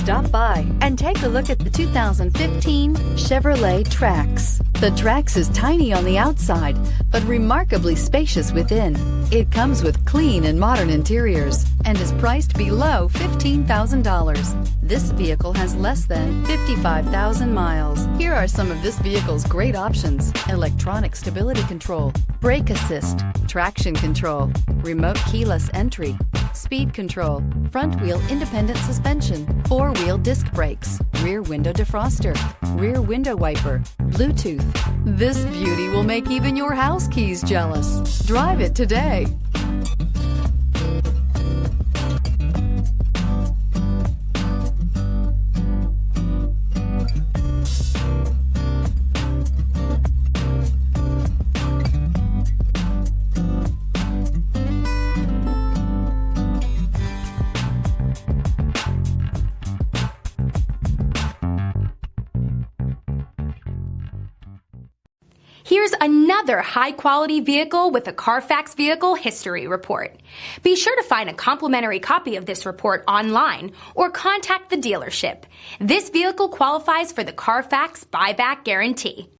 Stop by and take a look at the 2015 Chevrolet Trax. The Trax is tiny on the outside, but remarkably spacious within. It comes with clean and modern interiors and is priced below $15,000. This vehicle has less than 55,000 miles. Here are some of this vehicle's great options: electronic stability control, brake assist, traction control, remote keyless entry, speed control, front wheel independent suspension, four-wheel disc brakes, rear window defroster, rear window wiper, Bluetooth. This beauty will make even your house keys jealous. Drive it today. Here's another high-quality vehicle with a Carfax Vehicle History Report. Be sure to find a complimentary copy of this report online or contact the dealership. This vehicle qualifies for the Carfax Buyback Guarantee.